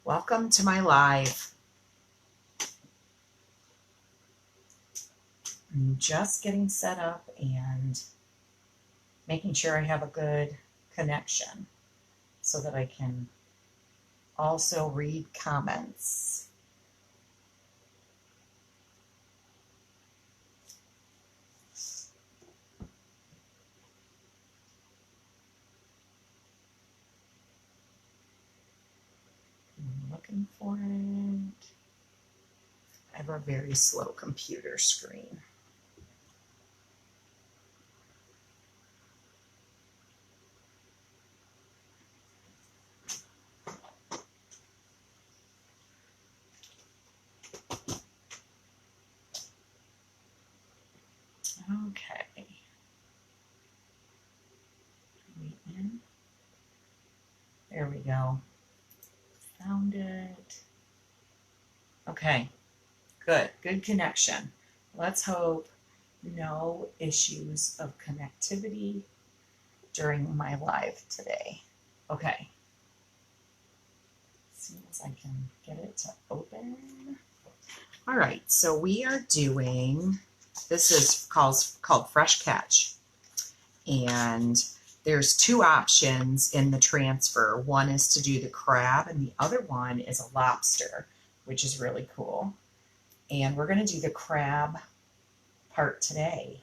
Welcome to my live. I'm just getting set up and making sure I have a good connection so that I can also read comments. I'm looking for it. I have a very slow computer screen. Okay. There we go. Found it. Okay. Good connection. Let's hope no issues of connectivity during my live today. Okay. As soon as I can get it to open. All right, so we are doing, this is called Fresh Catch. And there's two options in the transfer. One is to do the crab and the other one is a lobster, which is really cool. And we're going to do the crab part today.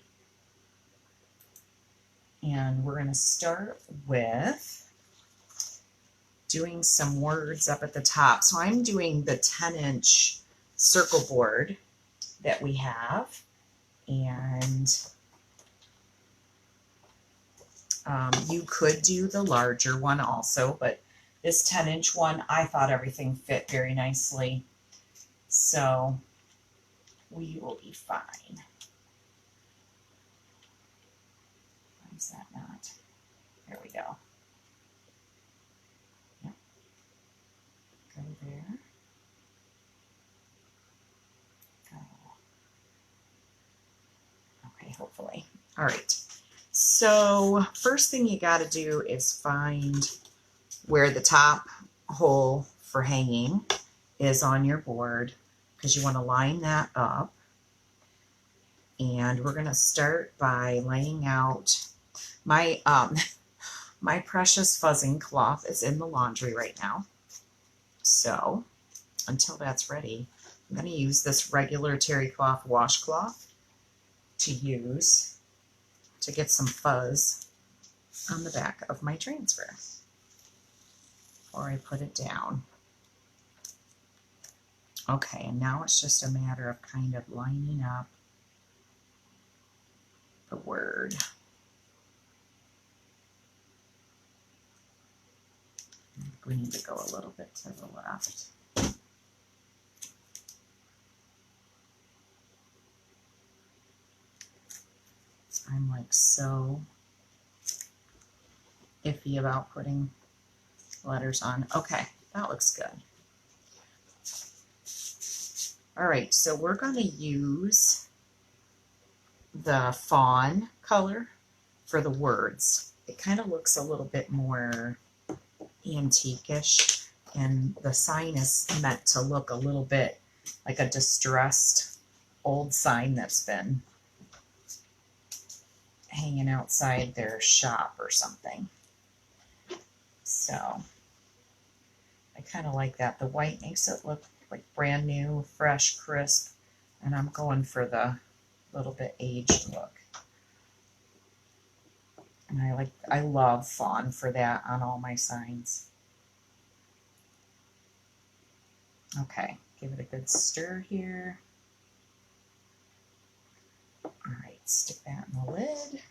And we're going to start with doing some words up at the top. So I'm doing the 10-inch circle board that we have. And you could do the larger one also, but this 10-inch one, I thought everything fit very nicely. So we will be fine. Why is that not? There we go. Yep. Go there. Go. Okay, hopefully. All right. So first thing you got to do is find where the top hole for hanging is on your board, because you want to line that up. And we're going to start by laying out my my precious fuzzing cloth is in the laundry right now. So until that's ready, I'm going to use this regular terry cloth washcloth to use to get some fuzz on the back of my transfer before I put it down. Okay, and now it's just a matter of kind of lining up the word. We need to go a little bit to the left. I'm like so iffy about putting letters on. Okay, that looks good. All right, so we're going to use the fawn color for the words. It kind of looks a little bit more antique-ish, and the sign is meant to look a little bit like a distressed old sign that's been hanging outside their shop or something. So I kind of like that. The white makes it look like brand new, fresh, crisp, and I'm going for the little bit aged look. And I love fawn for that on all my signs. Okay, give it a good stir here. All right, stick that in the lid.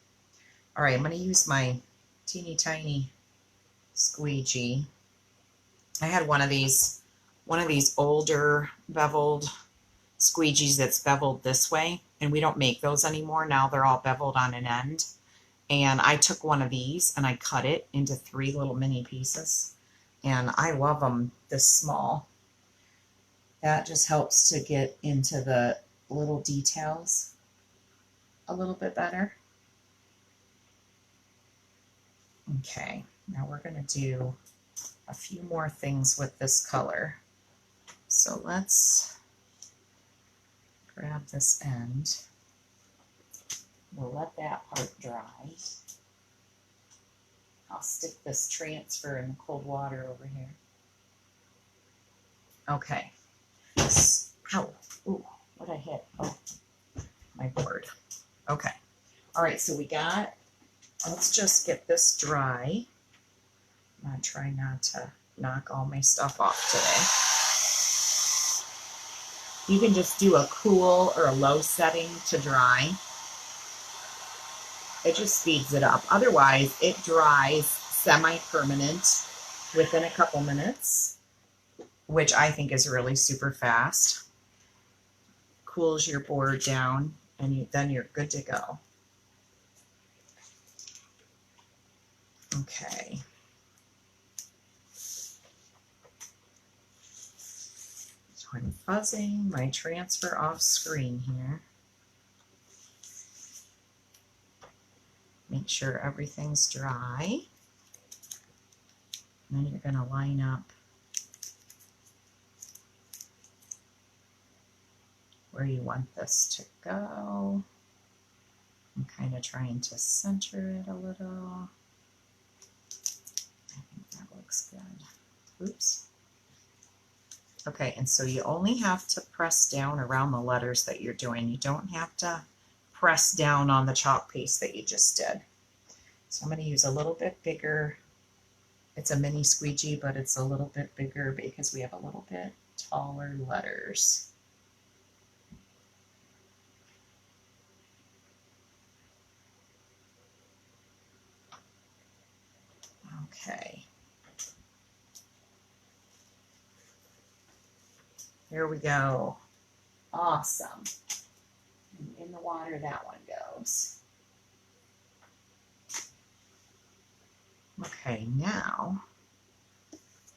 All right, I'm going to use my teeny tiny squeegee. I had one of these older beveled squeegees that's beveled this way, and we don't make those anymore. Now they're all beveled on an end. And I took one of these and I cut it into 3 little mini pieces. And I love them this small. That just helps to get into the little details a little bit better. Okay, now we're going to do a few more things with this color. So let's grab this end. We'll let that part dry. I'll stick this transfer in the cold water over here. Okay. Ow. Ooh, what'd I hit? Oh, my board. Okay. All right, so let's just get this dry. I'm going to try not to knock all my stuff off today. You can just do a cool or a low setting to dry. It just speeds it up. Otherwise, it dries semi-permanent within a couple minutes, which I think is really super fast. Cools your board down, and then you're good to go. Okay. So I'm fuzzing my transfer off screen here. Make sure everything's dry. And then you're going to line up where you want this to go. I'm kind of trying to center it a little. I think that looks good. Oops. Okay, and so you only have to press down around the letters that you're doing. You don't have to press down on the chalk paste that you just did. So I'm going to use a little bit bigger. It's a mini squeegee, but it's a little bit bigger because we have a little bit taller letters. Okay. Here we go. Awesome. And in the water that one goes. Okay, now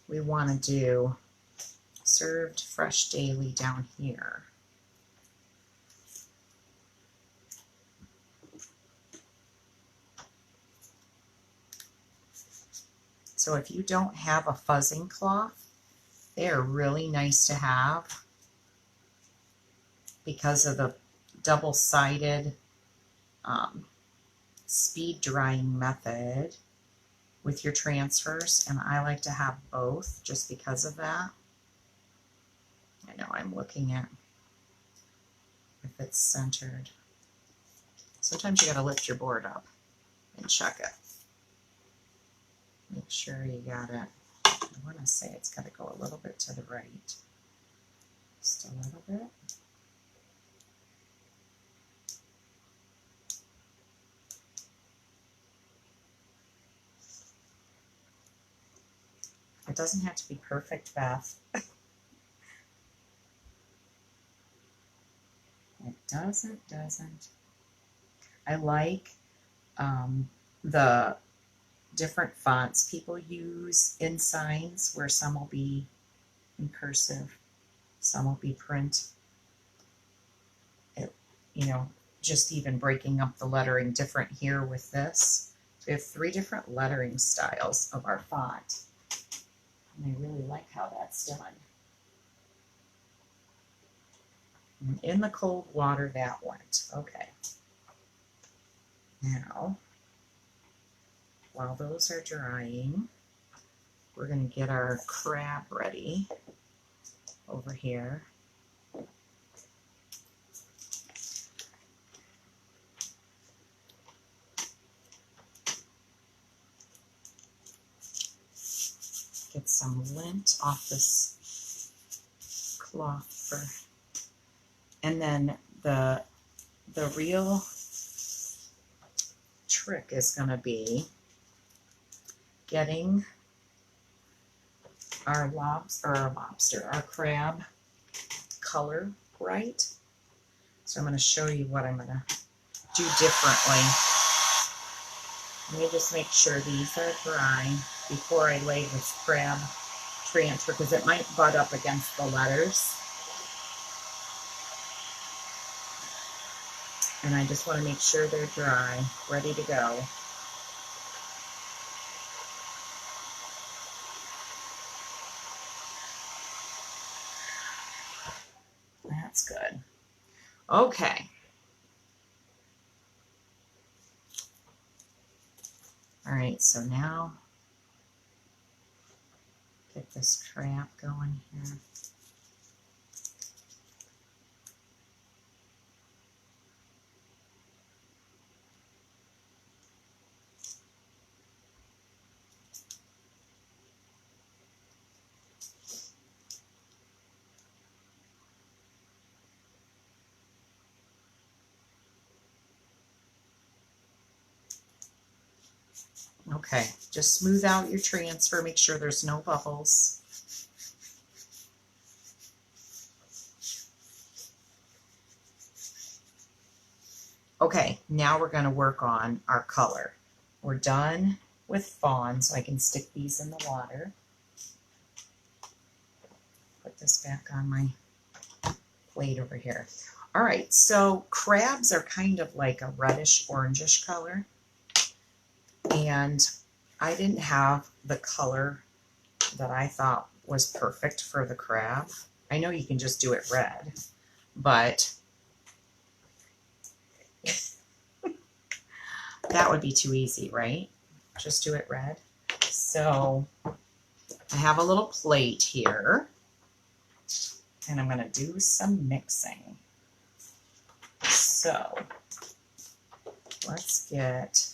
we want to do served fresh daily down here. So if you don't have a fuzzing cloth, they are really nice to have because of the double-sided speed drying method with your transfers, and I like to have both just because of that. I know I'm looking at if it's centered. Sometimes you got to lift your board up and check it. Make sure you got it. I want to say it's got to go a little bit to the right. Just a little bit. It doesn't have to be perfect, Beth. It doesn't. I like the different fonts people use in signs, where some will be in cursive, some will be print. You know, just even breaking up the lettering different here with this. So we have 3 different lettering styles of our font. And I really like how that's done. And in the cold water that went. Okay. Now, while those are drying, we're going to get our crab ready over here. Get some lint off this cloth and then the real trick is going to be getting our crab color right. So I'm going to show you what I'm going to do differently. Let me just make sure these are dry before I lay this crab transfer, because it might butt up against the letters. And I just want to make sure they're dry, ready to go. That's good. Okay. All right, so now get this crab going here. Okay, just smooth out your transfer, make sure there's no bubbles. Okay, now we're going to work on our color. We're done with fawn, so I can stick these in the water. Put this back on my plate over here. All right, so crabs are kind of like a reddish orangish color. And I didn't have the color that I thought was perfect for the crab. I know you can just do it red, but that would be too easy, right? Just do it red. So I have a little plate here, and I'm going to do some mixing. So let's get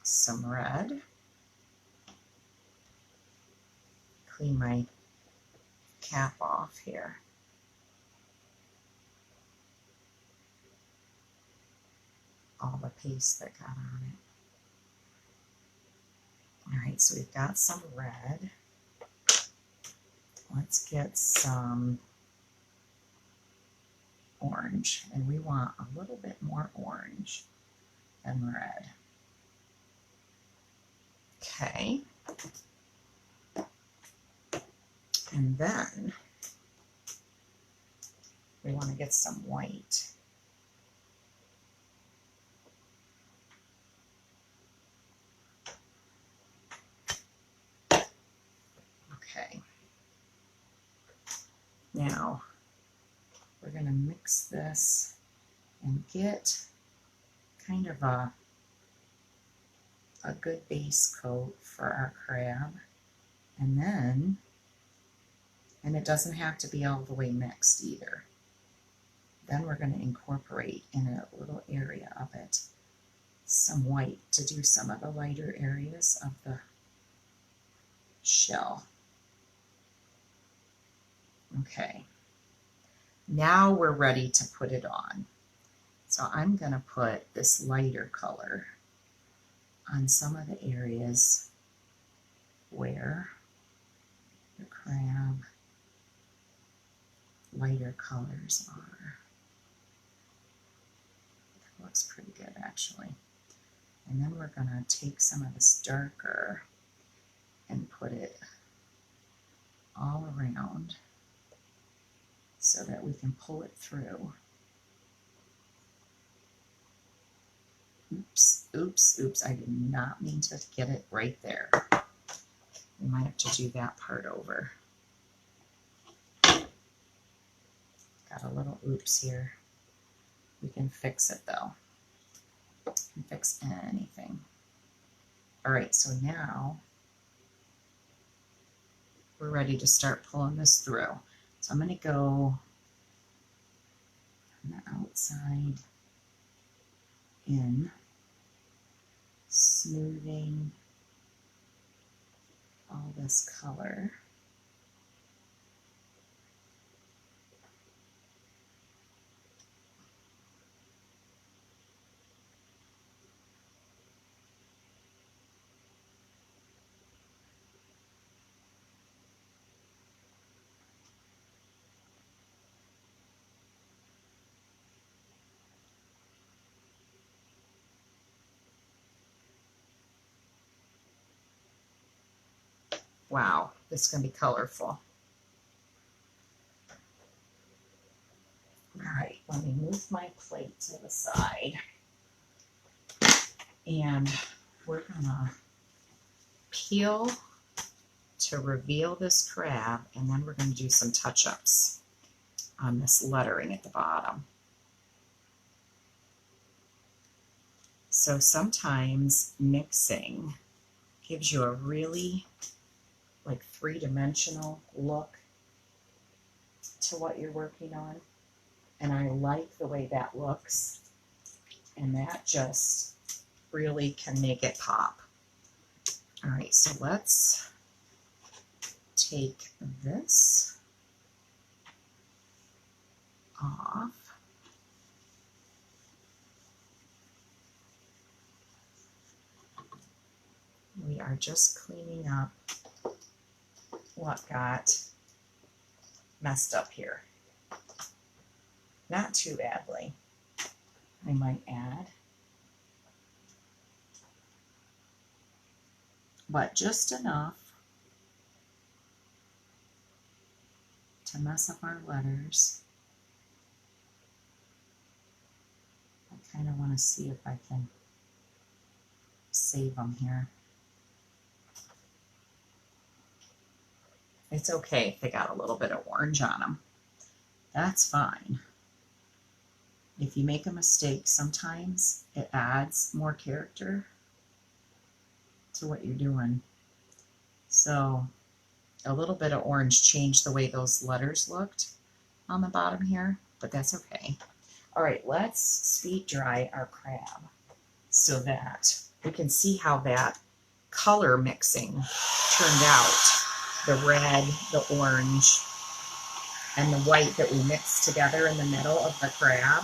some red. Clean my cap off here. All the paste that got on it. All right, so we've got some red. Let's get some orange, and we want a little bit more orange than red. Okay. And then we want to get some white. Okay. Now we're going to mix this and get kind of a good base coat for our crab. And then, and it doesn't have to be all the way mixed either. Then we're going to incorporate in a little area of it some white to do some of the lighter areas of the shell. Okay, now we're ready to put it on. So I'm going to put this lighter color on some of the areas where the crab lighter colors are. That looks pretty good actually. And then we're going to take some of this darker and put it all around so that we can pull it through. Oops, oops, oops, I did not mean to get it right there. We might have to do that part over. Got a little oops here. We can fix it though. We can fix anything. All right, so now we're ready to start pulling this through. So I'm going to go on the outside in, smoothing all this color. Wow, this is going to be colorful. All right, let me move my plate to the side. And we're going to peel to reveal this crab, and then we're going to do some touch-ups on this lettering at the bottom. So sometimes mixing gives you a really like three-dimensional look to what you're working on. And I like the way that looks. And that just really can make it pop. All right, so let's take this off. We are just cleaning up what got messed up here. Not too badly, I might add. But just enough to mess up our letters. I kind of want to see if I can save them here. It's okay if they got a little bit of orange on them. That's fine. If you make a mistake, sometimes it adds more character to what you're doing. So a little bit of orange changed the way those letters looked on the bottom here, but that's okay. All right, let's speed dry our crab so that we can see how that color mixing turned out. The red, the orange, and the white that we mixed together in the middle of the crab.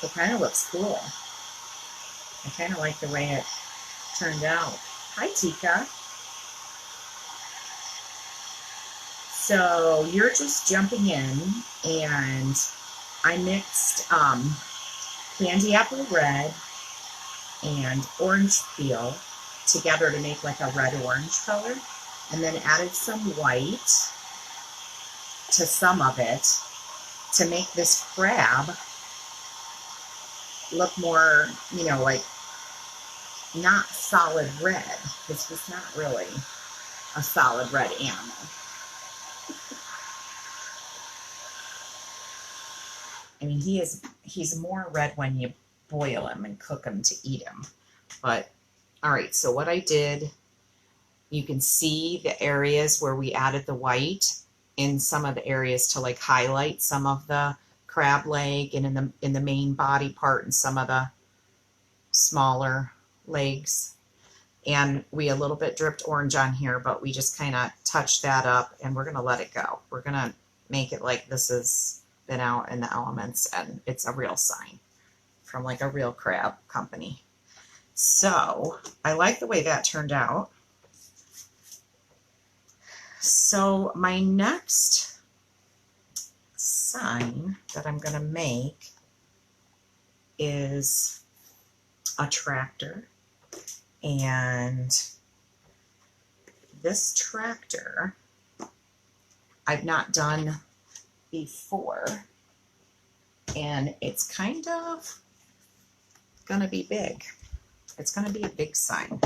It kind of looks cool. I kind of like the way it turned out. Hi, Tika. So you're just jumping in, and I mixed candy apple red and orange peel together to make like a red-orange color, and then added some white to some of it to make this crab look more, you know, like not solid red. This was not really a solid red animal. I mean, he's more red when you boil him and cook him to eat him. But all right, so what I did, you can see the areas where we added the white in some of the areas to like highlight some of the crab leg and in the main body part and some of the smaller legs. And we a little bit dripped orange on here, but we just kind of touched that up, and we're going to let it go. We're going to make it like this has been out in the elements, and it's a real sign from like a real crab company. So I like the way that turned out. So my next sign that I'm going to make is a tractor. And this tractor I've not done before, and it's kind of going to be big. It's going to be a big sign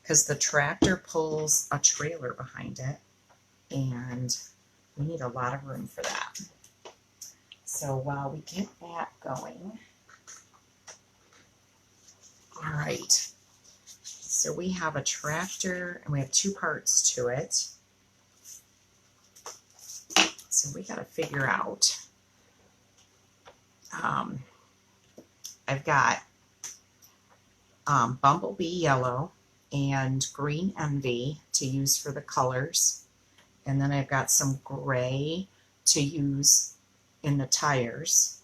because the tractor pulls a trailer behind it, and we need a lot of room for that. So while we get that going, all right. So we have a tractor, and we have two parts to it. So we got to figure out. I've got Bumblebee Yellow and Green Envy to use for the colors. And then I've got some gray to use in the tires.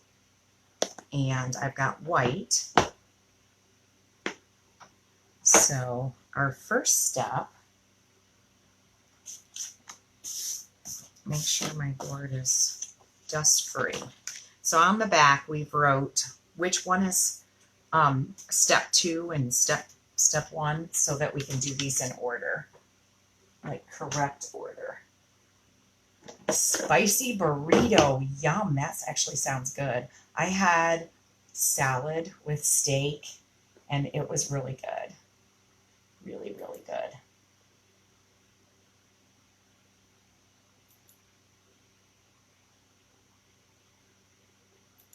And I've got white. So our first step, make sure my board is dust free. So on the back we've wrote which one is step 2 and step 1, so that we can do these in order, like correct order. Spicy burrito, yum, that actually sounds good. I had salad with steak, and it was really good. Really, really good.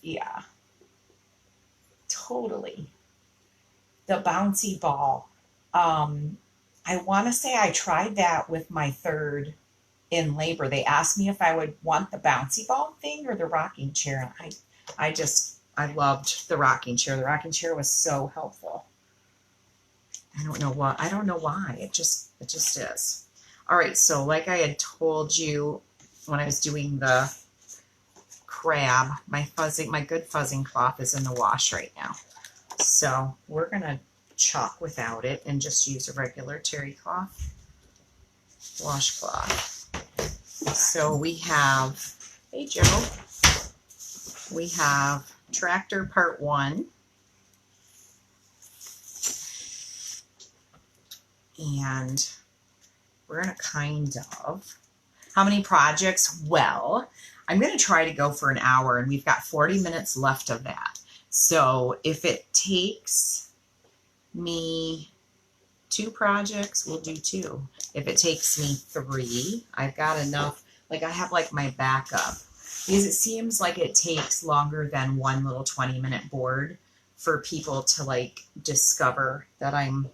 Yeah, totally. The bouncy ball. I want to say I tried that with my third in labor. They asked me if I would want the bouncy ball thing or the rocking chair. I loved the rocking chair. The rocking chair was so helpful. I don't know what. I don't know why. It just is. All right. So like I had told you when I was doing the crab, my good fuzzing cloth is in the wash right now. So we're gonna chalk without it and just use a regular terry cloth washcloth. So we have, hey Joe, we have tractor part 1. And we're gonna kind of, how many projects? Well, I'm gonna try to go for an hour and we've got 40 minutes left of that. So if it takes me 2 projects, we'll do 2. If it takes me 3, I've got enough, like I have like my backup, because it seems like it takes longer than one little 20-minute board for people to like discover that I'm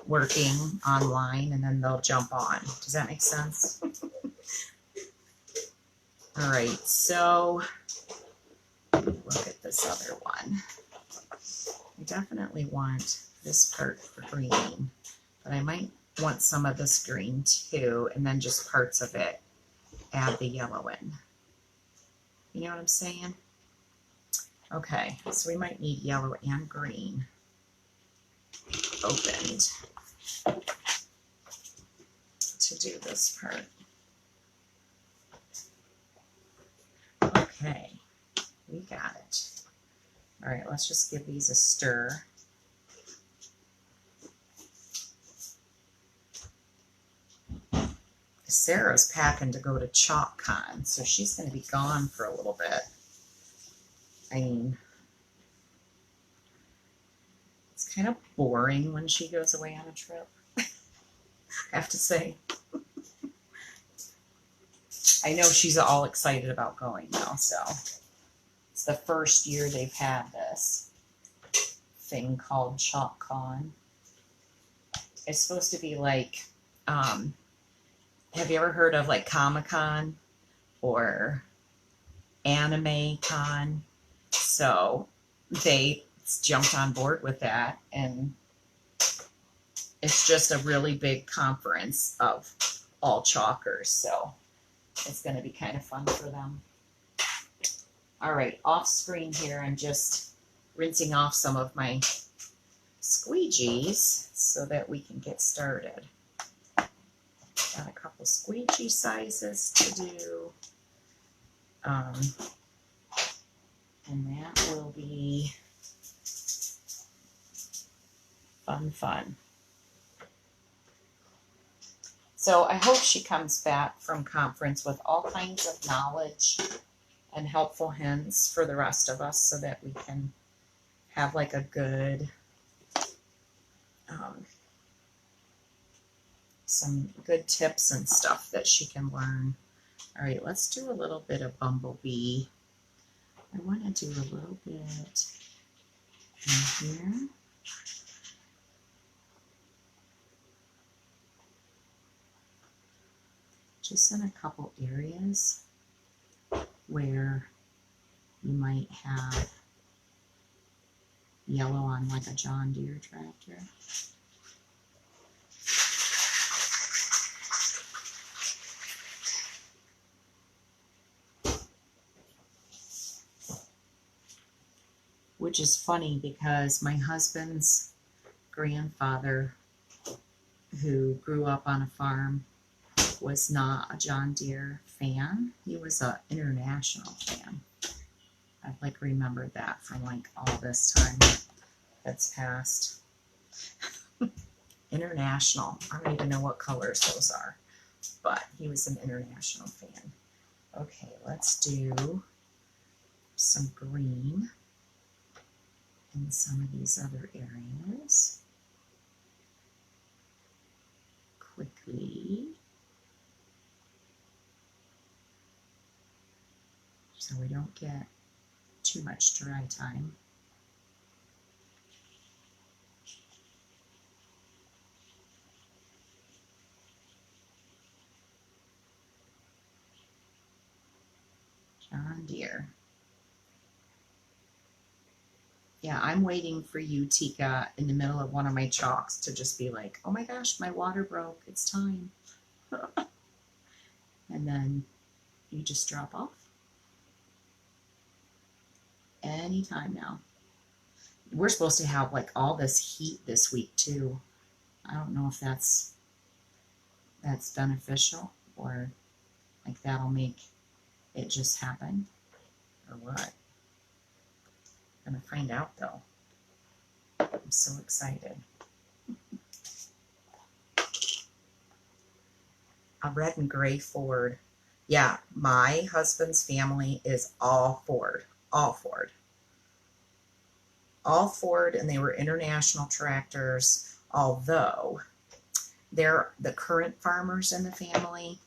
working online, and then they'll jump on. Does that make sense? All right, so look at this other one. I definitely want this part for green, but I might want some of this green too, and then just parts of it, add the yellow in. You know what I'm saying? Okay, so we might need yellow and green opened to do this part. Okay, we got it. All right, let's just give these a stir. Sarah's packing to go to Chalk Con, so she's going to be gone for a little bit. I mean, it's kind of boring when she goes away on a trip, I have to say. I know she's all excited about going now, so it's the first year they've had this thing called Chalk Con. It's supposed to be like, have you ever heard of like Comic-Con or Anime Con? So they jumped on board with that, and it's just a really big conference of all chalkers, so it's going to be kind of fun for them. All right, off screen here, I'm just rinsing off some of my squeegees so that we can get started. Got a couple squeegee sizes to do. And that will be fun. So I hope she comes back from conference with all kinds of knowledge and helpful hints for the rest of us so that we can have like a good, some good tips and stuff that she can learn. All right, let's do a little bit of bumblebee. I want to do a little bit in here. Just in a couple areas where you might have yellow on like a John Deere tractor. Which is funny because my husband's grandfather, who grew up on a farm, was not a John Deere fan. He was an International fan. I like remembered that from like all this time that's passed. International. I don't even know what colors those are, but he was an International fan. Okay, let's do some green in some of these other areas quickly, so we don't get too much dry time. John Deere. Yeah, I'm waiting for you, Tika, in the middle of one of my chalks to just be like, oh my gosh, my water broke. It's time. And then you just drop off. Anytime now. We're supposed to have like all this heat this week too. I don't know if that's beneficial or like that'll make it just happen or what. I'm gonna find out though. I'm so excited. A red and gray Ford. Yeah, my husband's family is all Ford. All Ford. All Ford, and they were international tractors, although they're the current farmers in the family.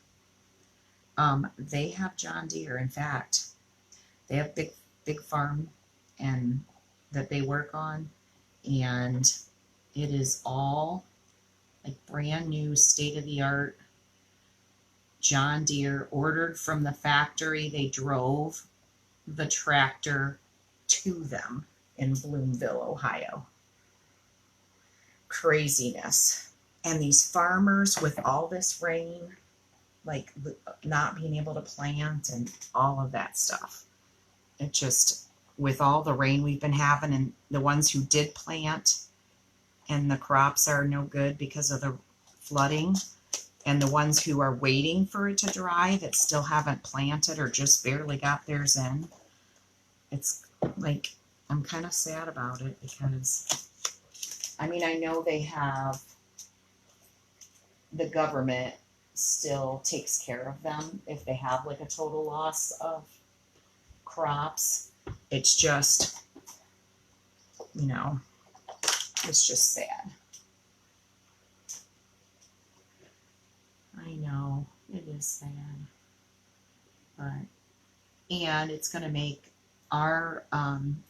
They have John Deere. In fact, they have big farm and that they work on, and it is all like brand new, state of the art John Deere, ordered from the factory. They drove the tractor to them in Bloomville, Ohio. Craziness. And these farmers with all this rain, like not being able to plant and all of that stuff. It just, with all the rain we've been having, and the ones who did plant and the crops are no good because of the flooding, and the ones who are waiting for it to dry that still haven't planted or just barely got theirs in. It's like, I'm kind of sad about it because, I mean, I know they have, the government still takes care of them if they have like a total loss of crops. It's just, you know, it's just sad. I know, it is sad. But, and it's going to make our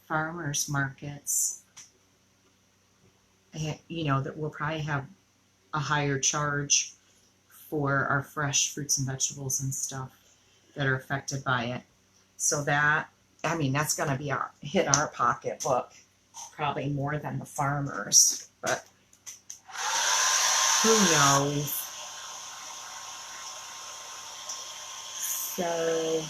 farmers markets, you know, that we'll probably have a higher charge for our fresh fruits and vegetables and stuff that are affected by it. So that, I mean, that's going to be hit our pocketbook probably more than the farmers, but who knows? So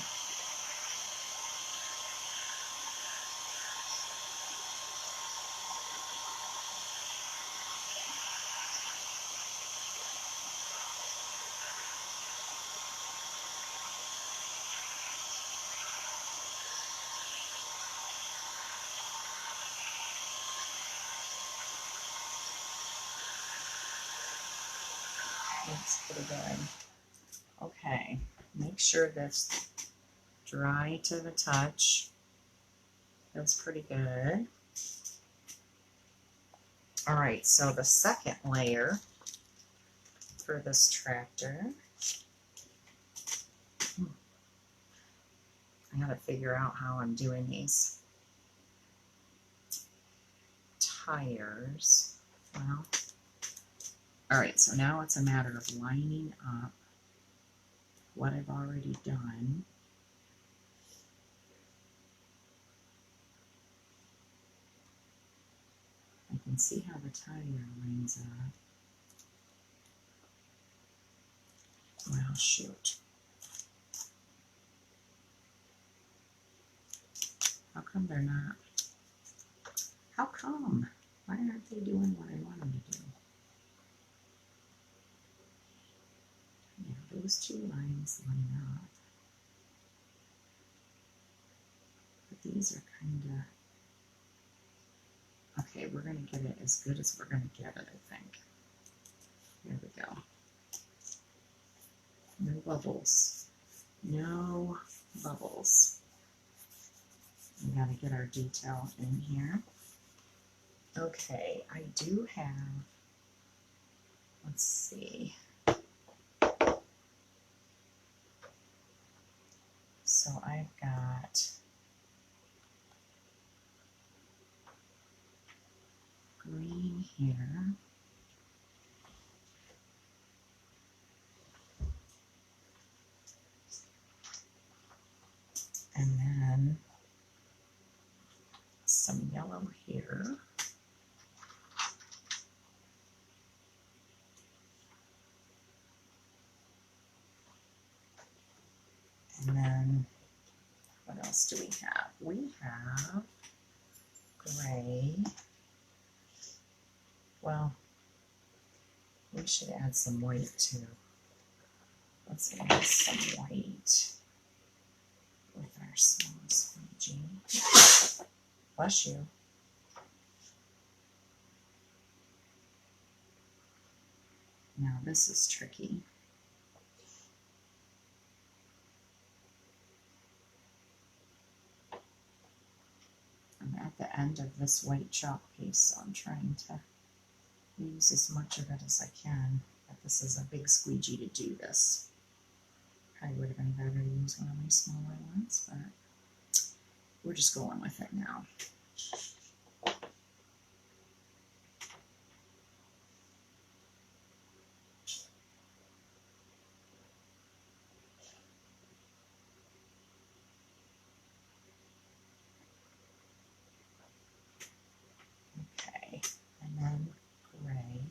that's pretty good. Okay, make sure that's dry to the touch. That's pretty good. All right, so the second layer for this tractor, I gotta figure out how I'm doing these tires. Well, all right, so now it's a matter of lining up what I've already done. I can see how the tire lines up. Well, shoot. How come they're not? How come? Why aren't they doing what I want them to do? Yeah, those two lines line up. But these are kind of... Okay, we're going to get it as good as we're going to get it, I think. There we go. No bubbles. No bubbles. We got to get our detail in here. Okay, I do have, let's see. So I've got here. And then some yellow here. And then what else do we have? We have gray. Well, we should add some white too. Let's add some white with our small squeegee. Bless you. Now this is tricky. I'm at the end of this white chalk piece, so I'm trying to use as much of it as I can. But this is a big squeegee to do this. Probably would have been better to use one of my smaller ones, but we're just going with it now. Okay, and then gray.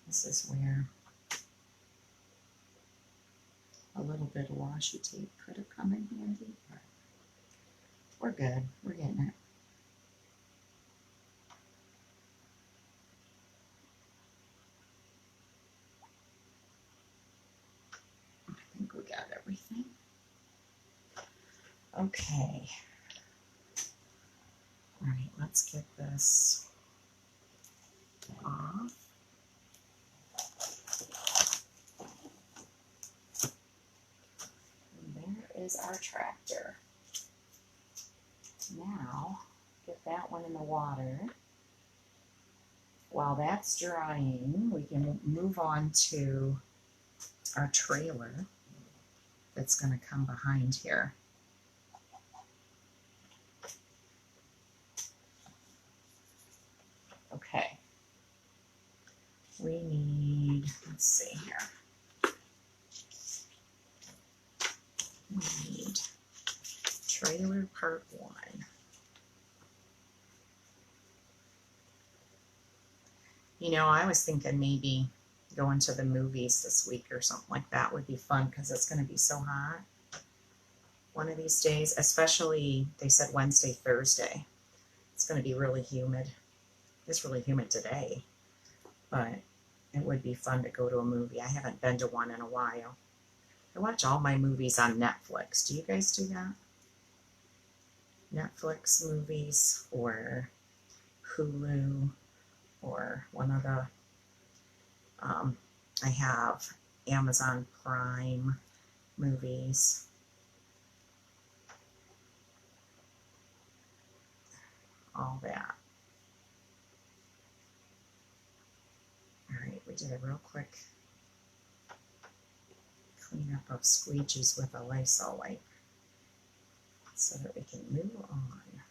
This is where a little bit of washi tape could have come in handy, but we're good. We're getting it. I think we got everything. Okay. All right, let's get this off. And there is our tractor. Now, get that one in the water. While that's drying, we can move on to our trailer that's going to come behind here. Okay. We need, let's see here. We need trailer part 1. You know, I was thinking maybe going to the movies this week or something like that would be fun because it's going to be so hot one of these days, especially they said Wednesday, Thursday. It's going to be really humid. It's really humid today, but it would be fun to go to a movie. I haven't been to one in a while. I watch all my movies on Netflix. Do you guys do that? Netflix movies or Hulu or one of the, I have Amazon Prime movies. All that. All right, we did a real quick cleanup of squeegees with a Lysol wipe so that we can move on.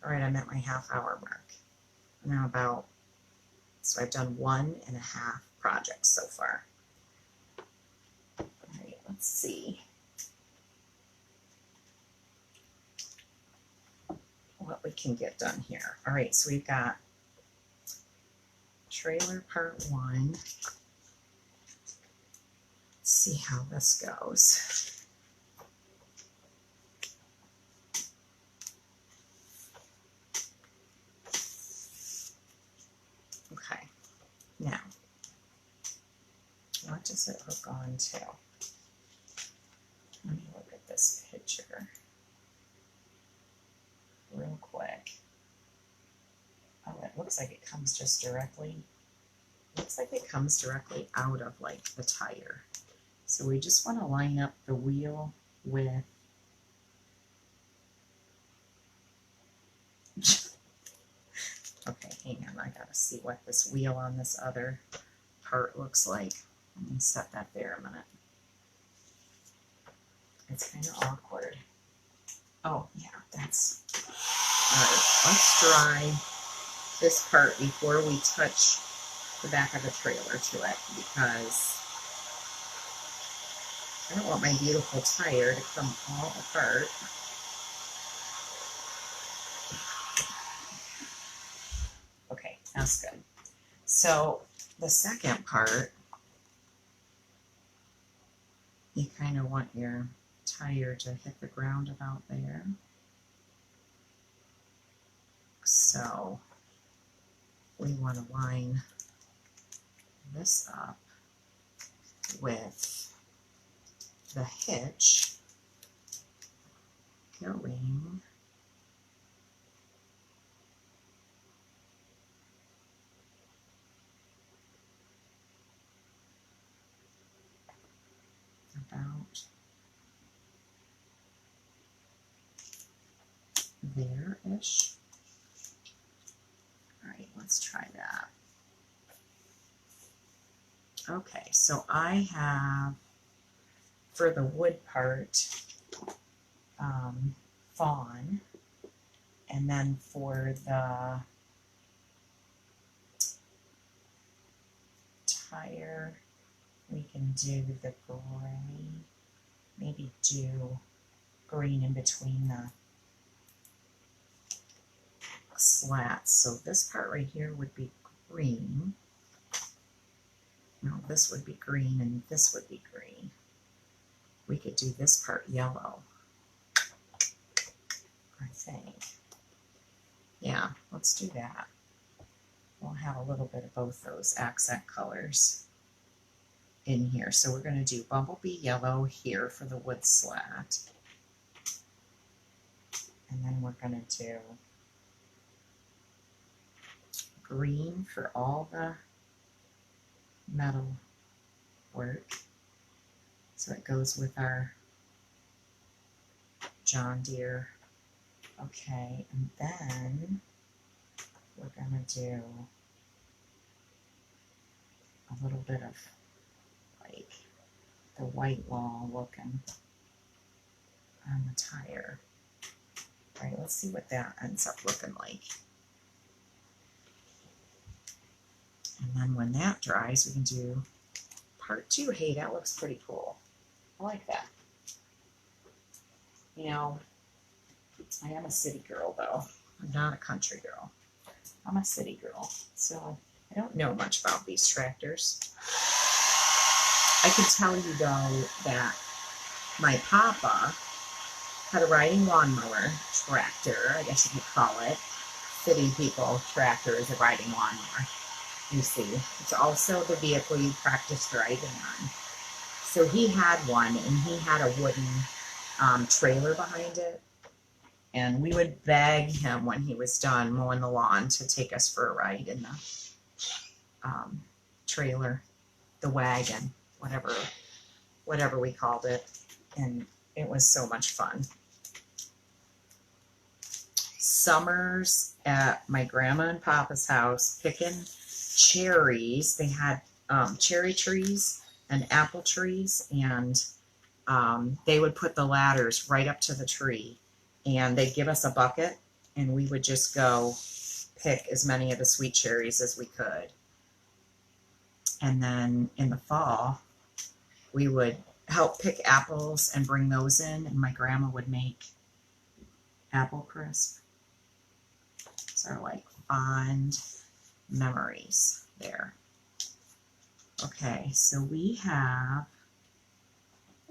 All right, I'm at my half-hour mark. I'm now about, so I've done 1.5 projects so far. All right, let's see what we can get done here. All right, so we've got trailer part 1. Let's see how this goes. Okay, now, what does it hook on to? Let me look at this picture real quick. Oh, it looks like it comes just directly, looks like it comes directly out of like the tire. So we just want to line up the wheel with okay, hang on, I gotta see what this wheel on this other part looks like. Let me set that there a minute. It's kind of awkward. Oh yeah, that's, all right, let's dry this part before we touch the back of the trailer to it, because I don't want my beautiful tire to come all apart. Okay, that's good. So the second part, you kind of want your tire to hit the ground about there. So we want to line this up with the hitch going about there-ish. All right, let's try that. Okay, so I have, for the wood part, fawn, and then for the tire, we can do the gray, maybe do green in between the slats. So this part right here would be green. No, this would be green and this would be green. We could do this part yellow, I think. Yeah, let's do that. We'll have a little bit of both those accent colors in here. So we're going to do bumblebee yellow here for the wood slat. And then we're going to do green for all the metal work. So it goes with our John Deere. Okay, and then we're going to do a little bit of like the white wall looking on the tire. All right, let's see what that ends up looking like. And then when that dries, we can do part two. Hey, that looks pretty cool. I like that. You know, I am a city girl though. I'm not a country girl. I'm a city girl. So I don't know much about these tractors. I can tell you though that my papa had a riding lawnmower tractor, I guess you could call it. City people, tractor is a riding lawnmower. You see, it's also the vehicle you practice driving on. So he had one, and he had a wooden trailer behind it. And we would beg him when he was done mowing the lawn to take us for a ride in the trailer, the wagon, whatever we called it. And it was so much fun. Summers at my grandma and papa's house picking cherries. They had cherry trees and apple trees, and they would put the ladders right up to the tree, and they'd give us a bucket, and we would just go pick as many of the sweet cherries as we could. And then in the fall, we would help pick apples and bring those in, and my grandma would make apple crisp. So like fond memories there. Okay, so we have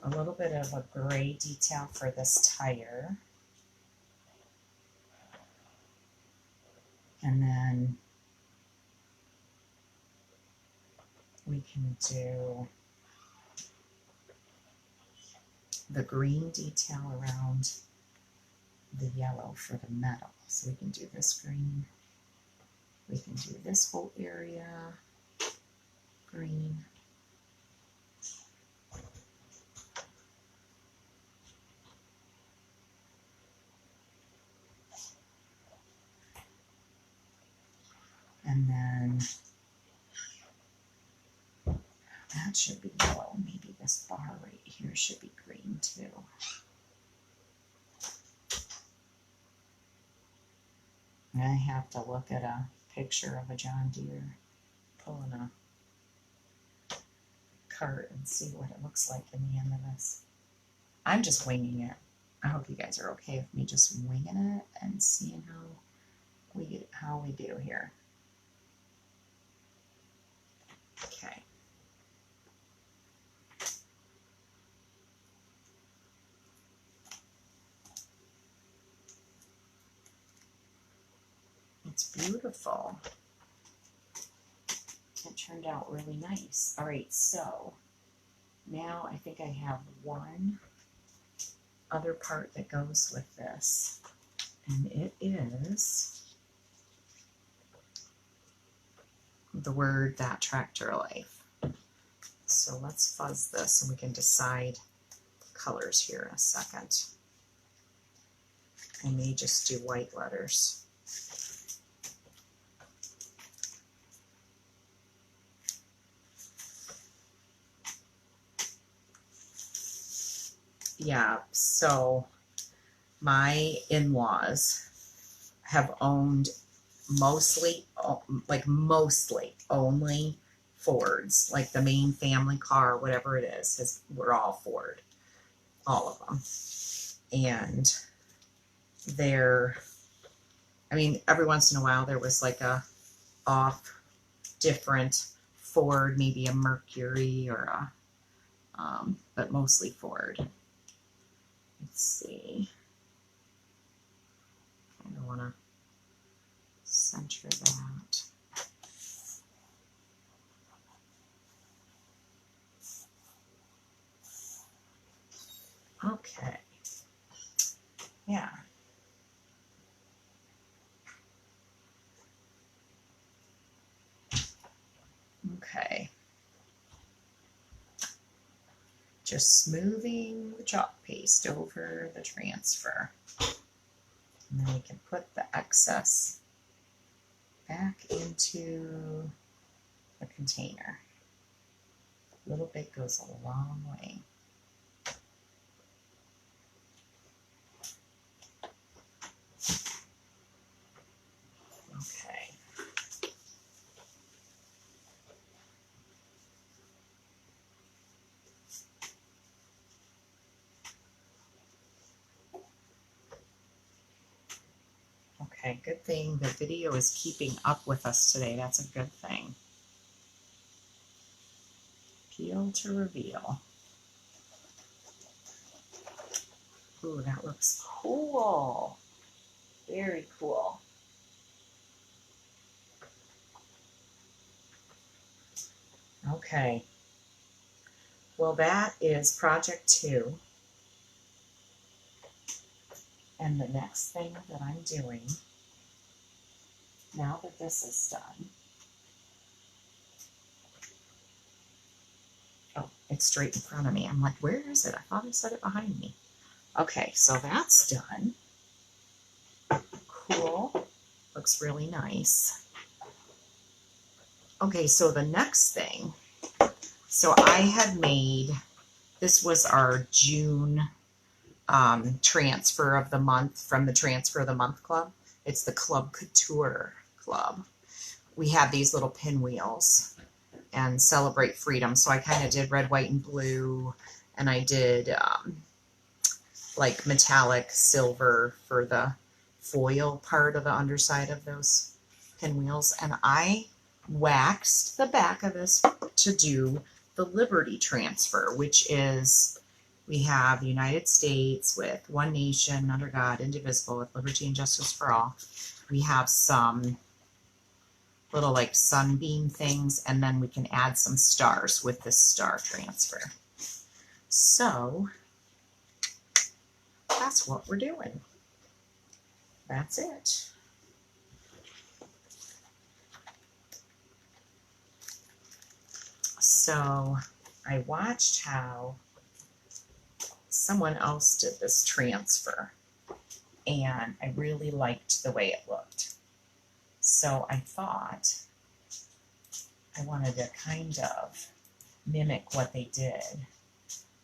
a little bit of a gray detail for this tire. And then we can do the green detail around the yellow for the metal. So we can do this green. We can do this whole area green. And That should be yellow. Maybe this bar right here should be green too. I have to look at a picture of a John Deere pulling a cart and see what it looks like in the end of this. I'm just winging it. I hope you guys are okay with me just winging it and seeing how we do here. Okay. It's beautiful. It turned out really nice. All right, so now I think I have one other part that goes with this, and it is the word That Tractor Life. So let's fuzz this and we can decide colors here in a second. I may just do white letters. Yeah, so my in-laws have owned mostly only Fords, like the main family car, whatever it is, we're all Ford, all of them. And every once in a while there was like a different Ford, maybe a Mercury or a, but mostly Ford. Let's see. I want to center that. Okay. Yeah. Okay. Just smoothing the chalk paste over the transfer. And then we can put the excess back into the container. A little bit goes a long way. Okay. Okay, good thing the video is keeping up with us today. That's a good thing. Peel to reveal. Ooh, that looks cool. Very cool. Okay. Well, that is project 2. And the next thing that I'm doing, now that this is done, oh, it's straight in front of me. I'm like, where is it? I thought I set it behind me. Okay, so that's done. Cool. Looks really nice. Okay, so the next thing, so I had made, this was our June transfer of the month from the Transfer of the Month Club. It's the Chalk Couture Club. We had these little pinwheels and Celebrate Freedom. So I kind of did red, white, and blue, and I did like metallic silver for the foil part of the underside of those pinwheels. And I waxed the back of this to do the Liberty Transfer, which is, we have the United States with one nation under God, indivisible, with liberty and justice for all. We have some little like sunbeam things, and then we can add some stars with this star transfer. So that's what we're doing. That's it. So I watched how someone else did this transfer, and I really liked the way it looked. So I thought I wanted to kind of mimic what they did,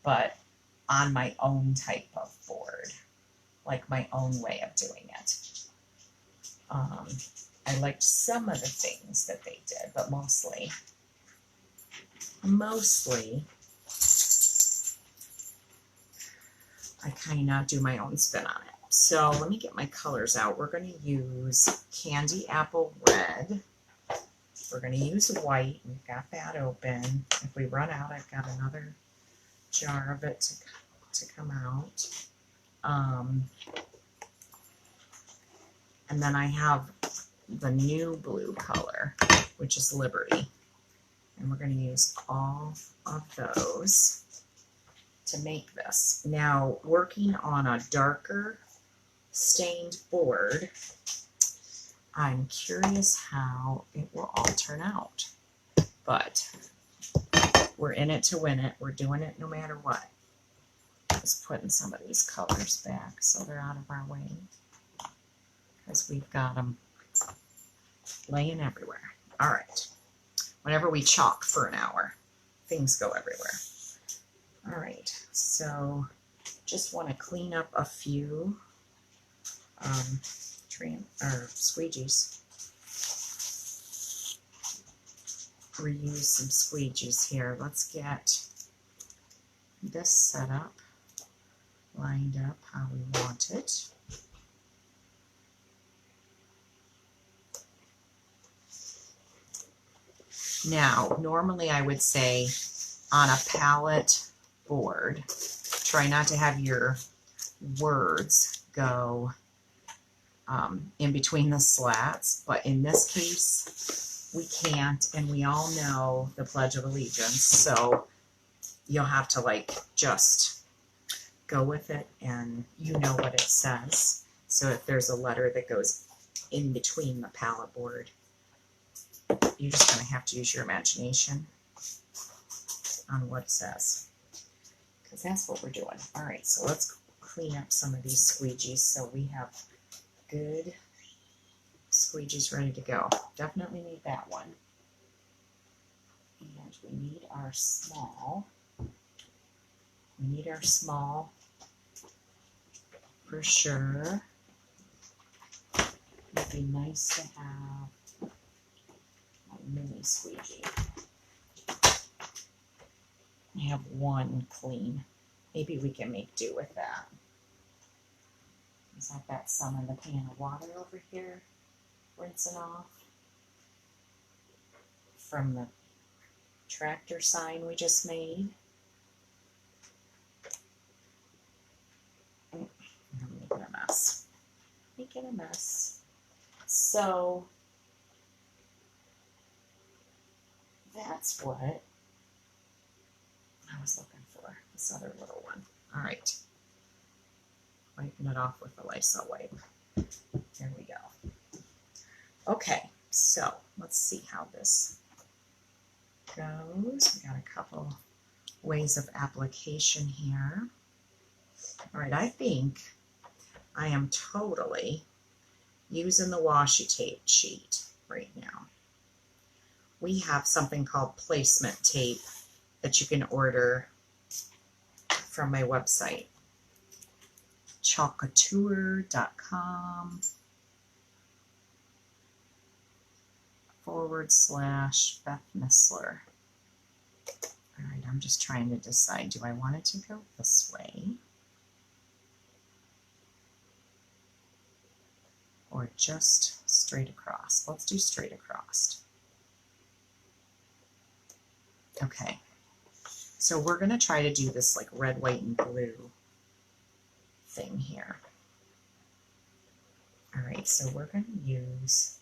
but on my own type of board, like my own way of doing it. I liked some of the things that they did, but mostly, I kind of do my own spin on it. So let me get my colors out. We're going to use Candy Apple Red. We're going to use white. We've got that open. If we run out, I've got another jar of it to come out. And then I have the new blue color, which is Liberty. And we're going to use all of those to make this. Now, working on a darker stained board, I'm curious how it will all turn out. But we're in it to win it. We're doing it no matter what. Just putting some of these colors back so they're out of our way, because we've got them laying everywhere. All right. Whenever we chalk for an hour, things go everywhere. All right, so just want to clean up a few squeegees. Reuse some squeegees here. Let's get this set up, lined up how we want it. Now, normally I would say on a palette board, try not to have your words go in between the slats, but in this case we can't, and we all know the Pledge of Allegiance, so you'll have to like just go with it, and you know what it says. So if there's a letter that goes in between the palette board, you're just going to have to use your imagination on what it says, because that's what we're doing. All right, so let's clean up some of these squeegees so we have good squeegees ready to go. Definitely need that one. And we need our small. We need our small for sure. It'd be nice to have a mini squeegee. I have one clean. Maybe we can make do with that. I've got some in the pan of water over here, rinsing off from the tractor sign we just made. I'm making a mess. Making a mess. So that's what I was looking for, this other little one. All right. Wiping it off with the Lysol wipe. There we go. Okay, so let's see how this goes. We got a couple ways of application here. All right, I think I am totally using the washi tape sheet right now. We have something called placement tape that you can order from my website, chalkcouture.com /Beth Missler. All right, I'm just trying to decide, do I want it to go this way or just straight across? Let's do straight across. Okay, so we're going to try to do this like red, white, and blue thing here. All right, so we're going to use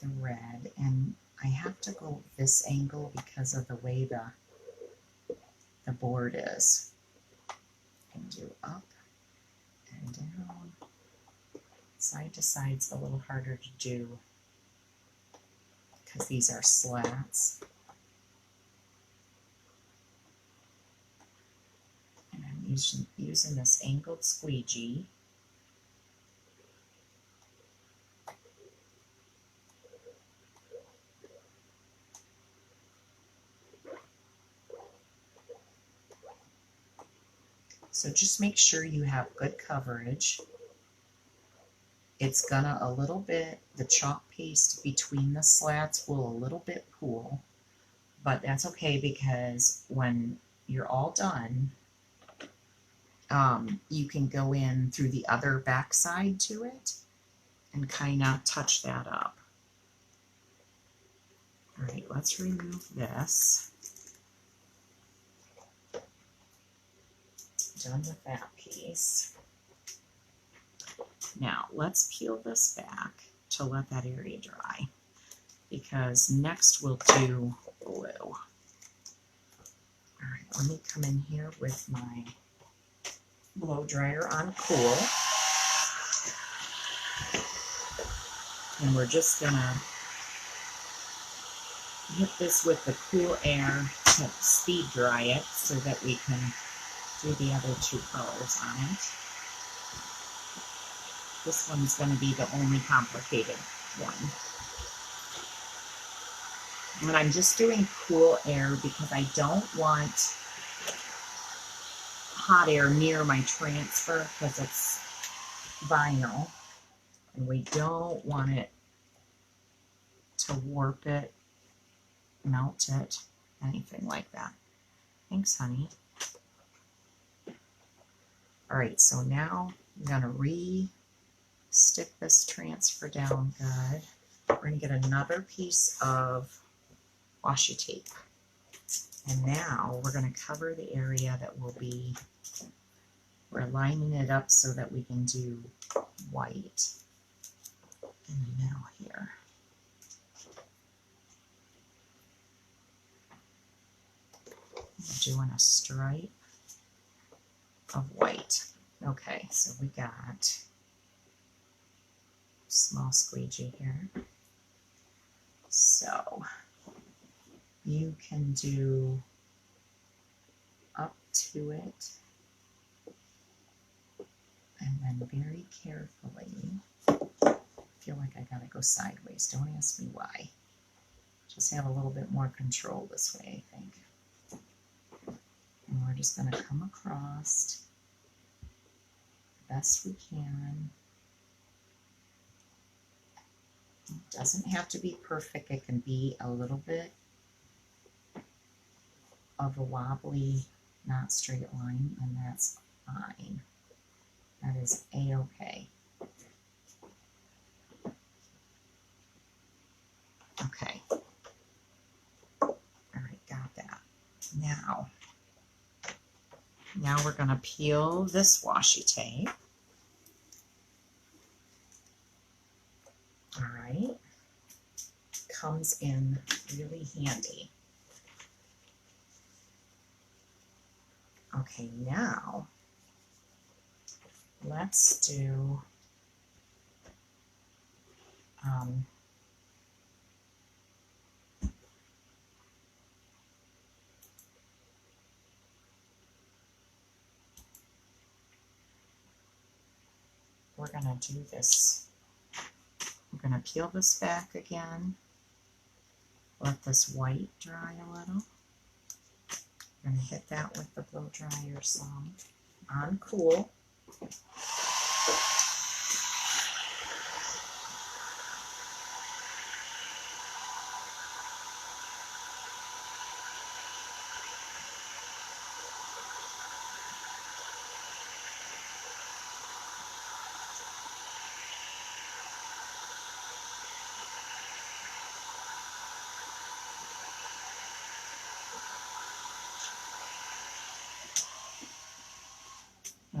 the red, and I have to go this angle because of the way the board is. And do up and down. Side to side's a little harder to do because these are slats. And I'm using this angled squeegee. So just make sure you have good coverage. It's gonna a little bit, the chalk paste between the slats will a little bit pool, but that's okay because when you're all done, you can go in through the other backside to it and kind of touch that up. All right, let's remove this. Done with that piece. Now let's peel this back to let that area dry, because next we'll do blue. All right, let me come in here with my blow dryer on cool, and we're just gonna hit this with the cool air to speed dry it so that we can do the other two colors on it. This one's going to be the only complicated one. And I'm just doing cool air because I don't want hot air near my transfer because it's vinyl. And we don't want it to warp it, melt it, anything like that. Thanks, honey. All right, so now I'm going to re-stick this transfer down good. We're going to get another piece of washi tape. And now we're going to cover the area that will be, we're lining it up so that we can do white in the middle here. We're doing a stripe of white. Okay, so we got small squeegee here. So you can do up to it and then very carefully, I feel like I gotta go sideways. Don't ask me why. Just have a little bit more control this way, I think. And we're just gonna come across best we can. It doesn't have to be perfect. It can be a little bit of a wobbly, not straight line, and that's fine. That is a-okay. Okay. All right, got that. Now we're going to peel this washi tape. All right. Comes in really handy. Okay, now let's do we're going to do this. We're going to peel this back again. Let this white dry a little. We're going to hit that with the blow dryer some on cool.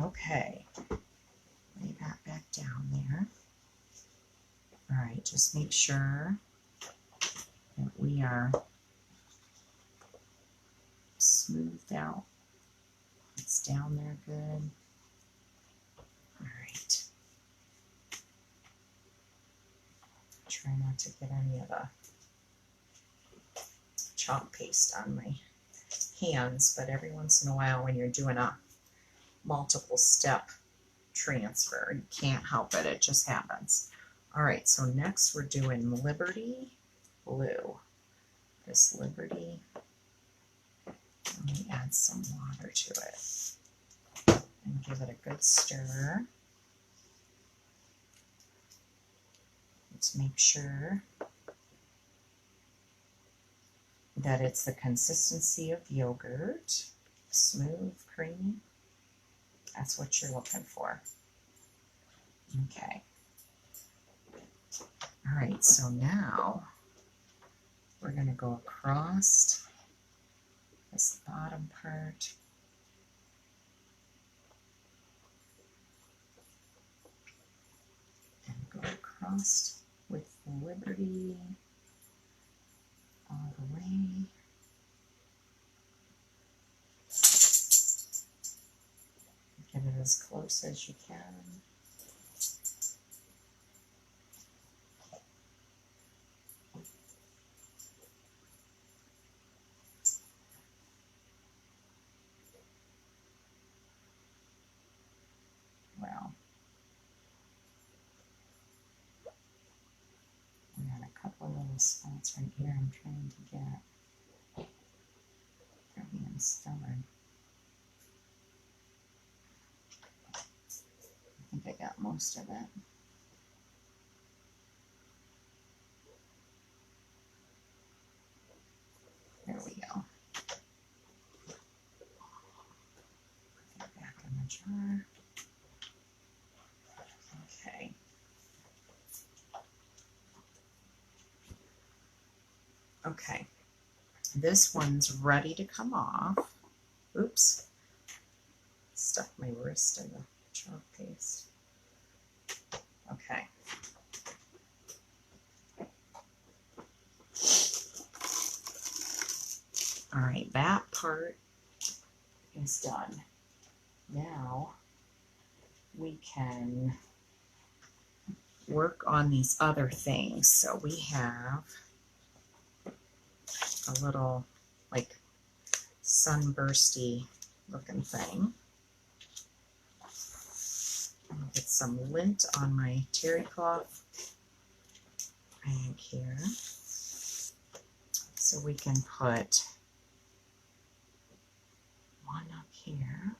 Okay, lay that back down there. All right, just make sure that we are smoothed out. It's down there good. All right. Try not to get any of the chalk paste on my hands, but every once in a while when you're doing a multiple step transfer, you can't help it, it just happens. All right, so next we're doing Liberty Blue. This Liberty, let me add some water to it. and give it a good stir. Let's make sure that it's the consistency of yogurt, smooth, creamy. That's what you're looking for. Okay. All right, so now we're going to go across this bottom part. And go across with Liberty all the way. Get it as close as you can. Well, we got a couple of little spots right here I'm trying to get. They're being stubborn. I think I got most of it. There we go. Put that back in the jar. Okay. Okay. This one's ready to come off. Oops. Stuck my wrist in the chalk paste. Okay. All right, that part is done. Now we can work on these other things. So we have a little like sunbursty looking thing. I'll get some lint on my terry cloth rag here. So we can put one up here.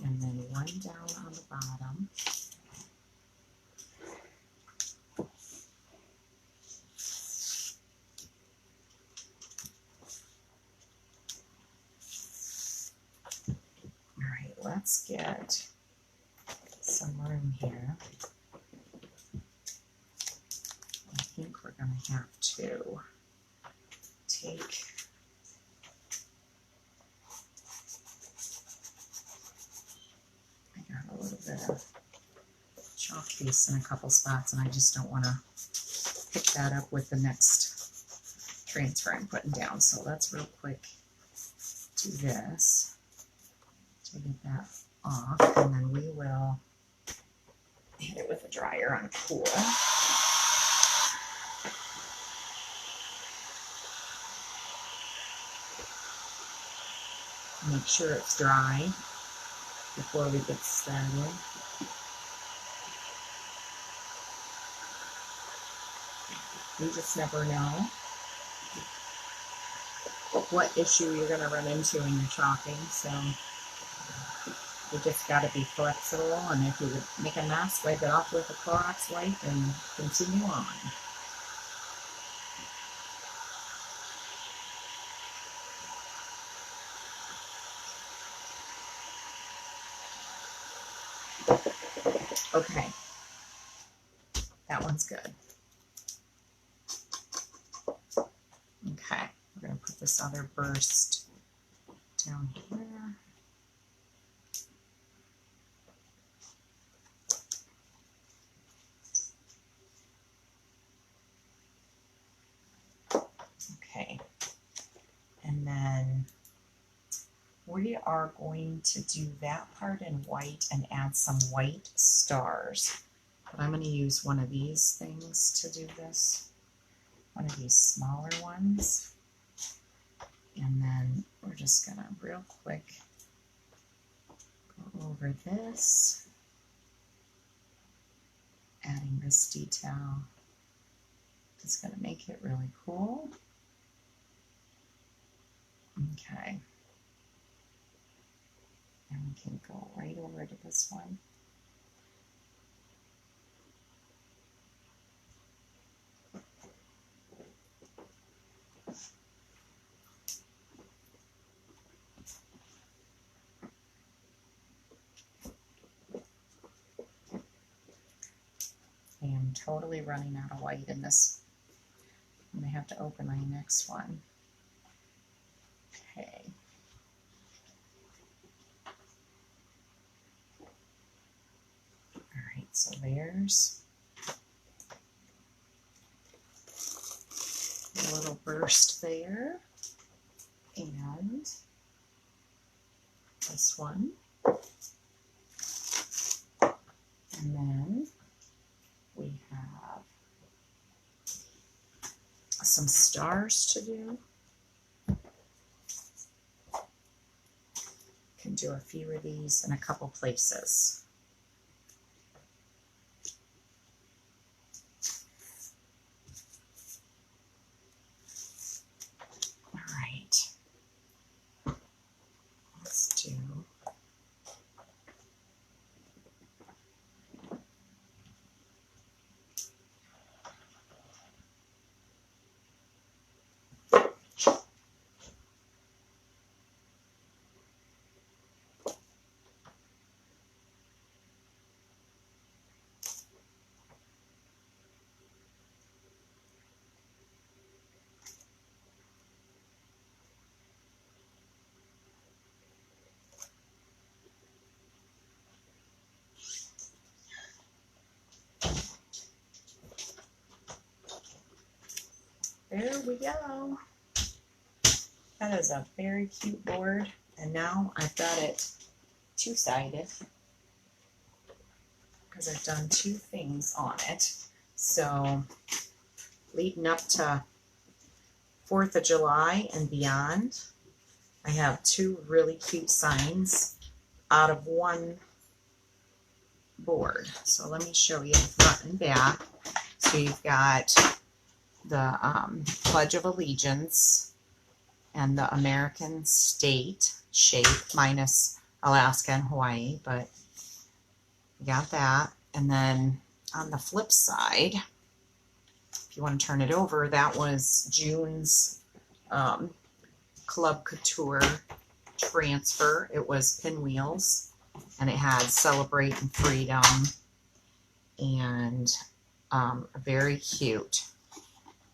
And then one down on the bottom. All right, let's get some room here. I think we're going to have to take a little bit of chalk paste in a couple spots, and I just don't want to pick that up with the next transfer I'm putting down. So let's real quick do this to get that off, and then we will hit it with a dryer on cool. Make sure it's dry before we get started. You just never know what issue you're going to run into when you're chalking, so you just got to be flexible, and if you make a mess, wipe it off with a Clorox wipe and continue on. Okay, that one's good. Okay, we're going to put this other burst down here. Okay, and then we are going to do that part in white and add some white stars. But I'm going to use one of these things to do this, one of these smaller ones. And then we're just going to real quick go over this, adding this detail is going to make it really cool. Okay. And we can go right over to this one. I am totally running out of white in this. I'm going to have to open my next one. Okay. All right, so there's a little burst there. And this one. And then we have some stars to do. Can do a few of these in a couple places. All right. Let's do there we go. That is a very cute board. And now I've got it two-sided because I've done two things on it. So leading up to 4th of July and beyond, I have two really cute signs out of one board. So let me show you the front and back. So you've got the Pledge of Allegiance and the American state shape minus Alaska and Hawaii, but you got that. And then on the flip side, if you want to turn it over, that was June's Chalk Couture transfer. It was pinwheels, and it had Celebrating Freedom, and very cute.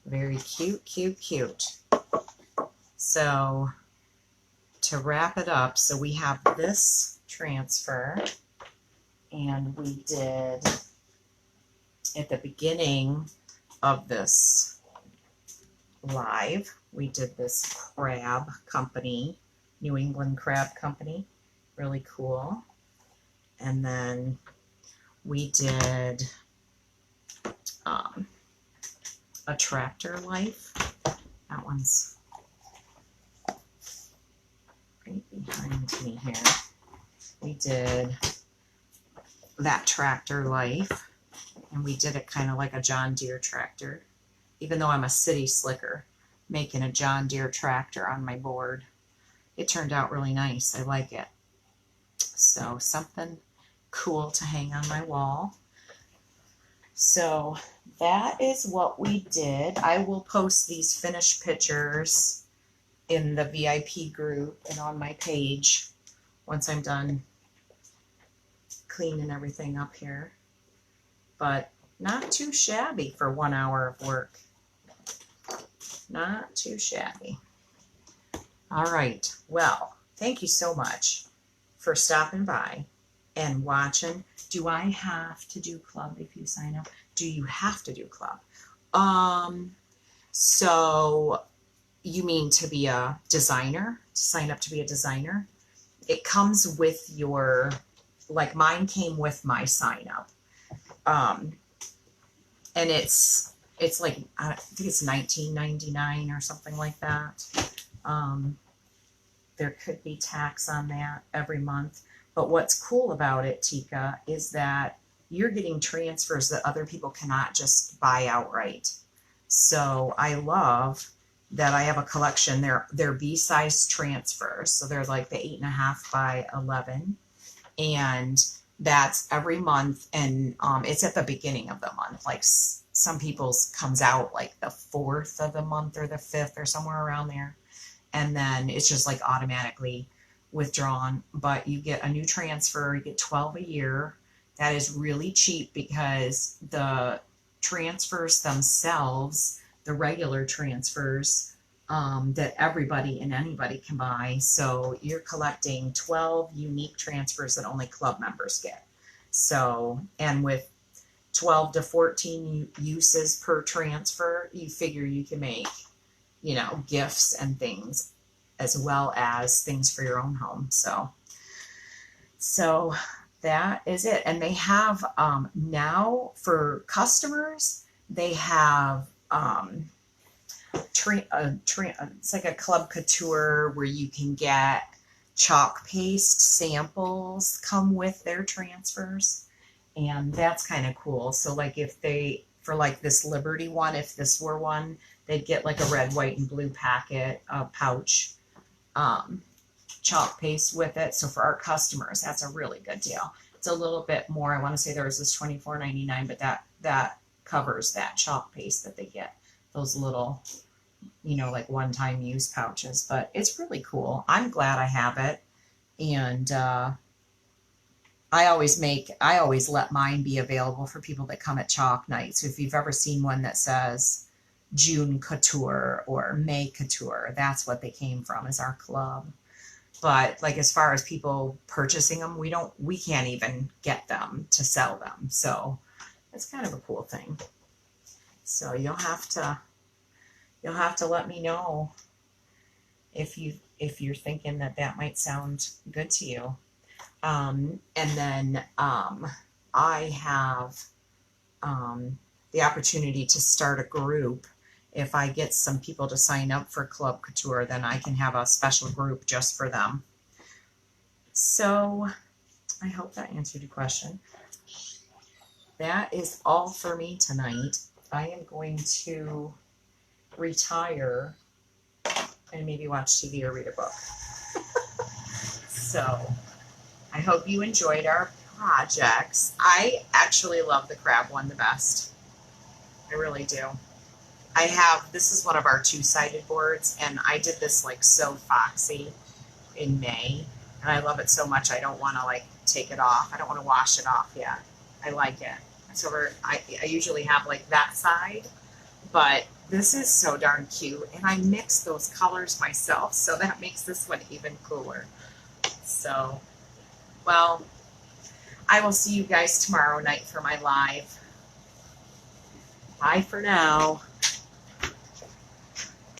Very cute, cute, cute. So to wrap it up, so we have this transfer, and we did at the beginning of this live, we did this crab company, New England Crab Company, really cool. And then we did a tractor life. That one's right behind me here. We did that tractor life, and we did it kind of like a John Deere tractor, even though I'm a city slicker, making a John Deere tractor on my board. It turned out really nice. I like it. So something cool to hang on my wall. So that is what we did. I will post these finished pictures in the VIP group and on my page once I'm done cleaning everything up here. But not too shabby for 1 hour of work. Not too shabby. All right. Well, thank you so much for stopping by and watching. Do I have to do club if you sign up? Do you have to do club? So you mean to be a designer? To sign up to be a designer? It comes with your, like mine came with my sign up. And it's like, I think it's $19.99 or something like that. There could be tax on that every month. But what's cool about it, Tika, is that you're getting transfers that other people cannot just buy outright. So I love that I have a collection. They're B-size transfers. So they're like the 8.5 by 11. And that's every month. And it's at the beginning of the month. Like some people's comes out like the 4th of the month or the 5th or somewhere around there. And then it's just like automatically withdrawn. But you get a new transfer, you get 12 a year. That is really cheap because the transfers themselves, the regular transfers, that everybody and anybody can buy. So you're collecting 12 unique transfers that only club members get. So, and with 12 to 14 uses per transfer, you figure you can make, you know, gifts and things as well as things for your own home. So that is it. And they have, now for customers, they have, it's like a Club Couture where you can get chalk paste samples come with their transfers. And that's kind of cool. So like if they, for like this Liberty one, if this were one, they'd get like a red, white, and blue packet, pouch, chalk paste with it. So for our customers, that's a really good deal. It's a little bit more. I want to say there was this $24.99, but that covers that chalk paste that they get. Those little, you know, like one-time use pouches. But it's really cool. I'm glad I have it. And I always let mine be available for people that come at chalk night. So if you've ever seen one that says June Couture or May Couture, that's what they came from, is our club. But like as far as people purchasing them, we can't even get them to sell them. So it's kind of a cool thing. So you'll have to let me know if you're thinking that might sound good to you. And then I have the opportunity to start a group. If I get some people to sign up for Club Couture, then I can have a special group just for them. So I hope that answered your question. That is all for me tonight. I am going to retire and maybe watch TV or read a book. So I hope you enjoyed our projects. I actually love the crab one the best. I really do. This is one of our 2-sided boards, and I did this like so foxy in May, and I love it so much I don't want to like take it off. I don't want to wash it off yet. I like it. So I usually have like that side, but this is so darn cute, and I mix those colors myself, so that makes this one even cooler. So, well, I will see you guys tomorrow night for my live. Bye for now.